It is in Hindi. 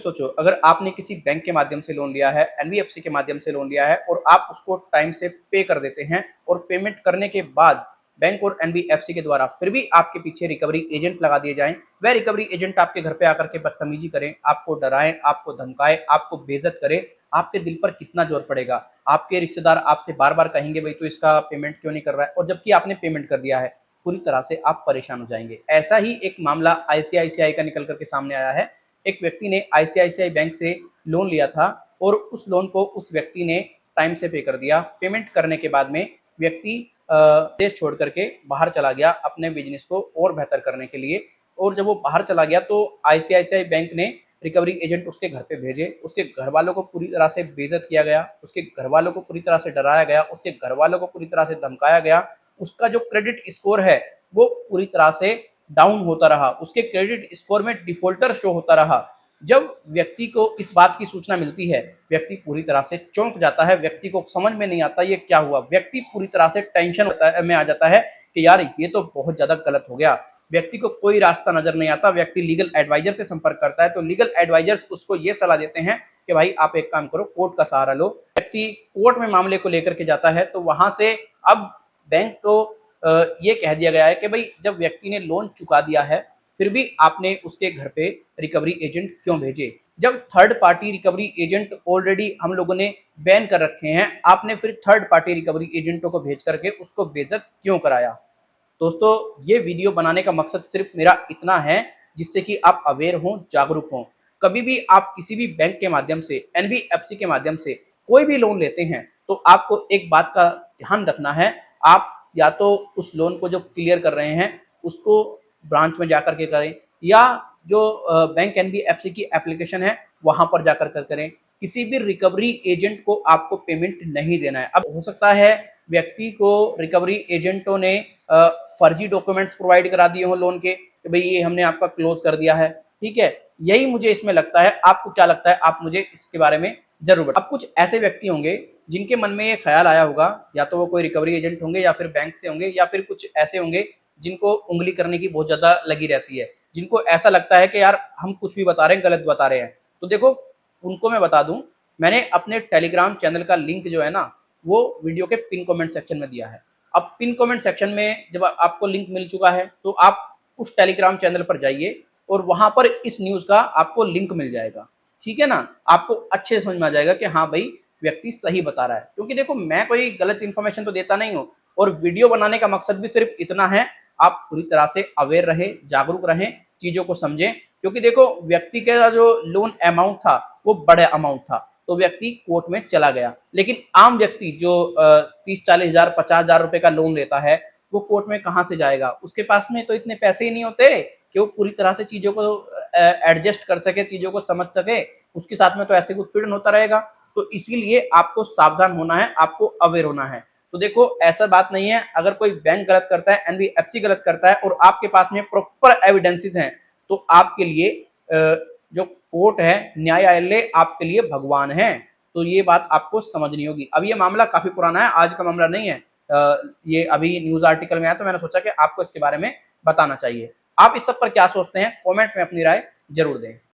सोचो, अगर आपने किसी बैंक के माध्यम से लोन लिया है, एनबीएफसी के माध्यम से लोन लिया है और आप उसको टाइम से पे कर देते हैं और पेमेंट करने के बाद बैंक और एनबीएफसी के द्वारा फिर भी आपके पीछे रिकवरी एजेंट लगा दिए जाएं, वह रिकवरी एजेंट आपके घर पे आकर के बदतमीजी करें, आपको डराएं, आपको धमकाएं, आपको बेइज्जत करें, आपके दिल पर कितना जोर पड़ेगा। आपके रिश्तेदार आपसे बार बार कहेंगे भाई तो इसका पेमेंट क्यों नहीं कर रहा है, और जबकि आपने पेमेंट कर दिया है, पूरी तरह से आप परेशान हो जाएंगे। ऐसा ही एक मामला आईसीआईसीआई का निकल करके सामने आया है। एक व्यक्ति ने आईसीआईसीआई बैंक से लोन लिया था और उस लोन को उस व्यक्ति ने टाइम से पे कर दिया। पेमेंट करने के बाद में व्यक्ति देश छोड़ करके बाहर चला गया अपने बिजनेस को और बेहतर करने के लिए। और जब वो बाहर चला गया तो आईसीआईसीआई बैंक ने रिकवरी एजेंट उसके घर पे भेजे। उसके घर वालों को पूरी तरह से बेइज्जत किया गया, उसके घर वालों को पूरी तरह से डराया गया, उसके घर वालों को पूरी तरह से धमकाया गया। उसका जो क्रेडिट स्कोर है वो पूरी तरह से डाउन होता रहा, उसके क्रेडिट स्कोर में डिफॉल्टर शो होता रहा। जब व्यक्ति को इस बात की सूचना मिलती है, व्यक्ति पूरी तरह से चौंक जाता है, व्यक्ति को समझ में नहीं आता ये क्या हुआ, व्यक्ति पूरी तरह से टेंशन में आ जाता है कि यार ये तो बहुत ज्यादा गलत हो गया। व्यक्ति को कोई रास्ता नजर नहीं आता, व्यक्ति लीगल एडवाइजर से संपर्क करता है तो लीगल एडवाइजर्स उसको ये सलाह देते हैं कि भाई आप एक काम करो, कोर्ट का सहारा लो। व्यक्ति कोर्ट में मामले को लेकर के जाता है तो वहां से अब बैंक को ये कह दिया गया है कि भाई जब व्यक्ति ने लोन चुका दिया है फिर भी आपने उसके घर पे रिकवरी एजेंट क्यों भेजे। जब third party recovery agent already हम लोगों ने बैन कर रखे हैं, आपने फिर थर्ड पार्टी रिकवरी एजेंटों को भेज करके उसको बेइज्जत क्यों कराया। दोस्तों, ये वीडियो बनाने का मकसद सिर्फ मेरा इतना है जिससे कि आप अवेयर हों, जागरूक हों। कभी भी आप किसी भी बैंक के माध्यम से, एनबीएफसी के माध्यम से कोई भी लोन लेते हैं तो आपको एक बात का ध्यान रखना है, आप या तो उस लोन को जो क्लियर कर रहे हैं उसको ब्रांच में जाकर के करें, या जो बैंक एनबीएफसी की एप्लीकेशन है वहां पर जाकर कर करें। किसी भी रिकवरी एजेंट को आपको पेमेंट नहीं देना है। अब हो सकता है व्यक्ति को रिकवरी एजेंटों ने फर्जी डॉक्यूमेंट्स प्रोवाइड करा दिए हो लोन के कि भाई ये हमने आपका क्लोज कर दिया है, ठीक है, यही मुझे इसमें लगता है। आपको क्या लगता है, आप मुझे इसके बारे में जरूर बताएं। अब कुछ ऐसे व्यक्ति होंगे जिनके मन में ये ख्याल आया होगा, या तो वो कोई रिकवरी एजेंट होंगे या फिर बैंक से होंगे, या फिर कुछ ऐसे होंगे जिनको उंगली करने की बहुत ज्यादा लगी रहती है, जिनको ऐसा लगता है कि यार हम कुछ भी बता रहे हैं गलत बता रहे हैं। तो देखो, उनको मैं बता दूं, मैंने अपने टेलीग्राम चैनल का लिंक जो है ना वो वीडियो के पिन कमेंट सेक्शन में दिया है। अब पिन कमेंट सेक्शन में जब आपको लिंक मिल चुका है तो आप उस टेलीग्राम चैनल पर जाइए और वहां पर इस न्यूज का आपको लिंक मिल जाएगा, ठीक है ना। आपको अच्छे से समझ में आ जाएगा कि हाँ भाई व्यक्ति सही बता रहा है। क्योंकि देखो, मैं कोई गलत इन्फॉर्मेशन तो देता नहीं हूँ, और वीडियो बनाने का मकसद भी सिर्फ इतना है, आप पूरी तरह से अवेयर रहे, जागरूक रहें, चीजों को समझें। क्योंकि देखो, व्यक्ति का जो लोन अमाउंट था वो बड़े अमाउंट था तो व्यक्ति कोर्ट में चला गया, लेकिन आम व्यक्ति जो 30-40 हजार 50 हजार रुपए का लोन लेता है वो कोर्ट में कहाँ से जाएगा। उसके पास में तो इतने पैसे ही नहीं होते कि वो पूरी तरह से चीजों को एडजस्ट कर सके, चीजों को समझ सके। उसके साथ में तो ऐसे उत्पीड़न होता रहेगा। तो इसीलिए आपको सावधान होना है, आपको अवेयर होना है। तो देखो, ऐसा बात नहीं है, अगर कोई बैंक गलत करता है, एनबीएफसी गलत करता है और आपके पास में प्रॉपर एविडेंसेस हैं तो आपके लिए जो कोर्ट है, न्यायालय आपके लिए भगवान है। तो ये बात आपको समझनी होगी। अब ये मामला काफी पुराना है, आज का मामला नहीं है। ये अभी न्यूज आर्टिकल में आया तो मैंने सोचा कि आपको इसके बारे में बताना चाहिए। आप इस सब पर क्या सोचते हैं, कमेंट में अपनी राय जरूर दें।